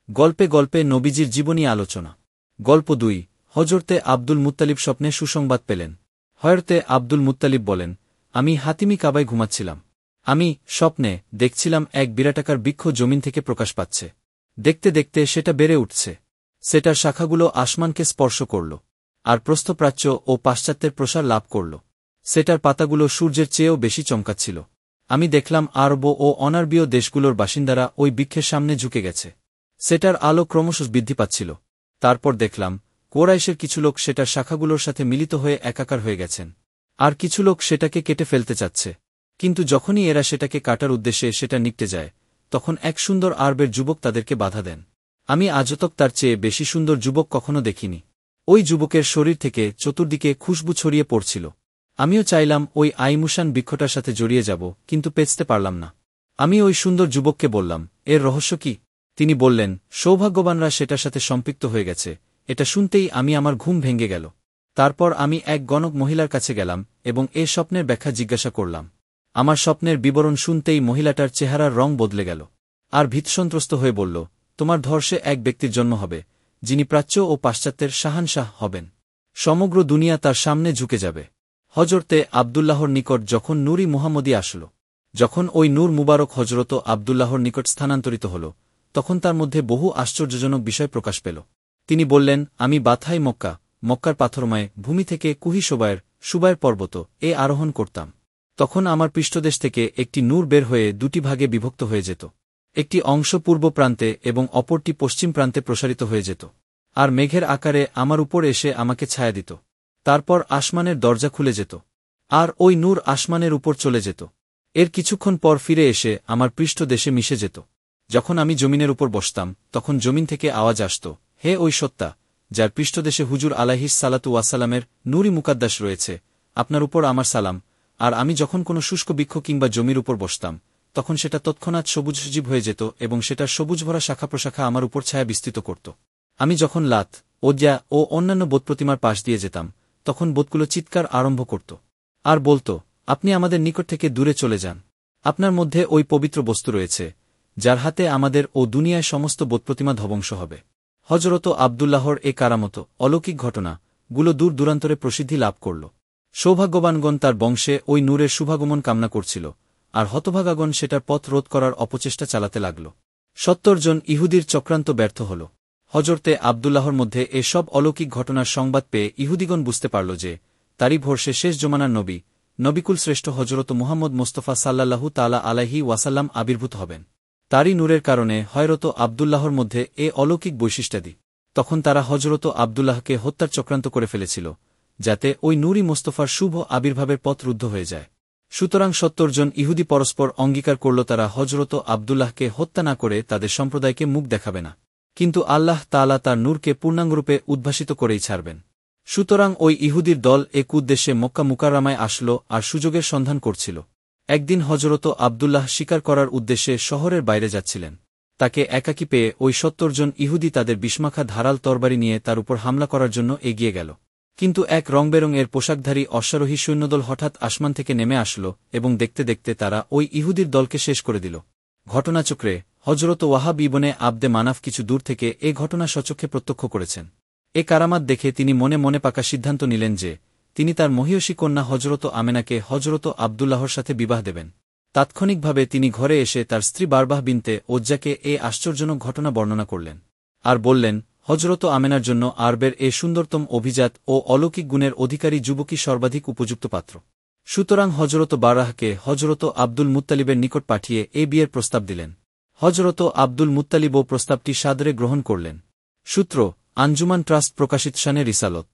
গল্পে গল্পে নবীজির জীবনী আলোচনা। গল্প ২। হজরতে আব্দুল মুত্তালিব স্বপ্নে সুসংবাদ পেলেন। হযরতে আব্দুল মুত্তালিব বলেন, আমি হাতিমি কাবায় ঘুমাচ্ছিলাম। আমি স্বপ্নে দেখছিলাম এক বিরাটাকার বৃক্ষ জমিন থেকে প্রকাশ পাচ্ছে। দেখতে দেখতে সেটা বেড়ে উঠছে। সেটার শাখাগুলো আসমানকে স্পর্শ করল, আর প্রস্থপ্রাচ্য ও পাশ্চাত্যের প্রসার লাভ করল। সেটার পাতাগুলো সূর্যের চেয়েও বেশি চমকাচ্ছিল। আমি দেখলাম আরব ও অনারবীয় দেশগুলোর বাসিন্দারা ওই বৃক্ষের সামনে ঝুঁকে গেছে। সেটার আলো ক্রমশ বৃদ্ধি পাচ্ছিল। তারপর দেখলাম কুরাইশের কিছু লোক সেটার শাখাগুলোর সাথে মিলিত হয়ে একাকার হয়ে গেছেন, আর কিছু লোক সেটাকে কেটে ফেলতে চাচ্ছে। কিন্তু যখনই এরা সেটাকে কাটার উদ্দেশ্যে সেটা নিকটে যায়, তখন এক সুন্দর আরবের যুবক তাদেরকে বাধা দেন। আমি আজতক তার চেয়ে বেশি সুন্দর যুবক কখনো দেখিনি। ওই যুবকের শরীর থেকে চতুর্দিকে খুশবু ছড়িয়ে পড়ছিল। আমিও চাইলাম ওই আইমুশান বৃক্ষটার সাথে জড়িয়ে যাব, কিন্তু পেছতে পারলাম না। আমি ওই সুন্দর যুবককে বললাম, এর রহস্য কি? তিনি বললেন, সৌভাগ্যবানরা সেটার সাথে সম্পৃক্ত হয়ে গেছে। এটা শুনতেই আমার ঘুম ভেঙে গেল। তারপর আমি এক গণক মহিলার কাছে গেলাম এবং এ স্বপ্নের ব্যাখ্যা জিজ্ঞাসা করলাম। আমার স্বপ্নের বিবরণ শুনতেই মহিলাটার চেহারার রং বদলে গেল, আর ভীতসন্ত্রস্ত হয়ে বলল, তোমার ধর্ষে এক ব্যক্তির জন্ম হবে, যিনি প্রাচ্য ও পাশ্চাত্যের শাহানশাহ হবেন। সমগ্র দুনিয়া তার সামনে ঝুঁকে যাবে। হজরতে আবদুল্লাহর নিকট যখন নূরি মুহাম্মদী আসল, যখন ওই নূর মুবারক হজরত আবদুল্লাহর নিকট স্থানান্তরিত হল, তখন তার মধ্যে বহু আশ্চর্যজনক বিষয় প্রকাশ পেল। তিনি বললেন, আমি বাথাই মক্কার পাথরময় ভূমি থেকে কুহি সুবায়ের পর্বত আরোহণ করতাম। তখন আমার পৃষ্ঠদেশ থেকে একটি নূর বের হয়ে দুটি ভাগে বিভক্ত হয়ে যেত। একটি অংশ পূর্ব প্রান্তে এবং অপরটি পশ্চিম প্রান্তে প্রসারিত হয়ে যেত, আর মেঘের আকারে আমার উপর এসে আমাকে ছায়া দিত। তারপর আসমানের দরজা খুলে যেত, আর ওই নূর আসমানের উপর চলে যেত। এর কিছুক্ষণ পর ফিরে এসে আমার পৃষ্ঠদেশে মিশে যেত। যখন আমি জমিনের উপর বসতাম, তখন জমিন থেকে আওয়াজ আসত, হে ওই সত্তা, যার পৃষ্ঠদেশে হুজুর আলাইহিস সালাতু ওয়াসালামের নূরি মুকাদ্দাস রয়েছে, আপনার উপর আমার সালাম। আর আমি যখন কোনো শুষ্ক বৃক্ষ কিংবা জমির উপর বসতাম, তখন সেটা তৎক্ষণাৎ সবুজ সজীব হয়ে যেত এবং সেটার সবুজ ভরা শাখা প্রশাখা আমার উপর ছায়া বিস্তৃত করত। আমি যখন লাত, ওজ্জা ও অন্যান্য বোধপ্রতিমার পাশ দিয়ে যেতাম, তখন বোধগুলো চিৎকার আরম্ভ করত, আর বলত, আপনি আমাদের নিকট থেকে দূরে চলে যান। আপনার মধ্যে ওই পবিত্র বস্তু রয়েছে, যার হাতে আমাদের ও দুনিয়ায় সমস্ত বোধপ্রতিমা ধ্বংস হবে। হজরত আবদুল্লাহর এ কারামত অলৌকিক ঘটনা গুলো দূর দূরান্তরে প্রসিদ্ধি লাভ করল। সৌভাগ্যবানগণ তার বংশে ওই নূরের শুভাগমন কামনা করছিল, আর হতভাগাগণ সেটার পথ রোধ করার অপচেষ্টা চালাতে লাগল। ৭০ জন ইহুদির চক্রান্ত ব্যর্থ হল। হজরতে আবদুল্লাহর মধ্যে এ সব অলৌকিক ঘটনার সংবাদ পেয়ে ইহুদিগণ বুঝতে পারল যে তারই ভরসে শেষ জমানার নবিকুল শ্রেষ্ঠ হজরত মুহাম্মদ মোস্তফা সাল্লাল্লাহু তাআলা আলাইহি ওয়াসাল্লাম আবির্ভূত হবেন। তারই নূরের কারণে হযরত আবদুল্লাহর মধ্যে এ অলৌকিক বৈশিষ্ট্যাদি। তখন তারা হজরত আবদুল্লাহকে হত্যার চক্রান্ত করে ফেলেছিল, যাতে ওই নূরি মোস্তফার শুভ আবির্ভাবের পথ রুদ্ধ হয়ে যায়। সুতরাং ৭০ জন ইহুদি পরস্পর অঙ্গীকার করল তারা হজরত আবদুল্লাহকে হত্যা না করে তাদের সম্প্রদায়কে মুখ দেখাবে না, কিন্তু আল্লাহ তাআলা তার নূরকে পূর্ণাঙ্গরূপে উদ্ভাসিত করেই ছাড়বেন। সুতরাং ওই ইহুদির দল এক উদ্দেশ্যে মক্কা মুকাররমায় আসল আর সুযোগের সন্ধান করছিল। একদিন হজরত আবদুল্লাহ শিকার করার উদ্দেশ্যে শহরের বাইরে যাচ্ছিলেন। তাকে একাকী পেয়ে ওই ৭০ জন ইহুদি তাদের বিস্মাখা ধারাল তরবারি নিয়ে তার উপর হামলা করার জন্য এগিয়ে গেল। কিন্তু এক রংবেরঙের পোশাকধারী অশ্বারোহী সৈন্যদল হঠাৎ আসমান থেকে নেমে আসল এবং দেখতে দেখতে তারা ওই ইহুদির দলকে শেষ করে দিল। ঘটনাচক্রে হজরত ওয়াহাব ইবনে আবদে মানাফ কিছু দূর থেকে এ ঘটনা স্বচক্ষে প্রত্যক্ষ করেছেন। এ কারামাত দেখে তিনি মনে মনে পাকা সিদ্ধান্ত নিলেন যে তিনি তার মহিয়সী কন্যা হজরত আমেনাকে হজরত আবদুল্লাহর সাথে বিবাহ দেবেন। তাৎক্ষণিকভাবে তিনি ঘরে এসে তার স্ত্রী বারবাহ বিনতে ওজ্জাকে এ আশ্চর্যজনক ঘটনা বর্ণনা করলেন, আর বললেন, হজরত আমেনার জন্য আরবের এ সুন্দরতম অভিজাত ও অলৌকিক গুণের অধিকারী যুবকই সর্বাধিক উপযুক্ত পাত্র। সুতরাং হজরত বারাহকে হজরত আব্দুল মুত্তালিবের নিকট পাঠিয়ে এ বিয়ের প্রস্তাব দিলেন। হজরত আব্দুল মুত্তালিবও প্রস্তাবটি সাদরে গ্রহণ করলেন। সূত্র: আঞ্জুমান ট্রাস্ট প্রকাশিত শানে রিসালত।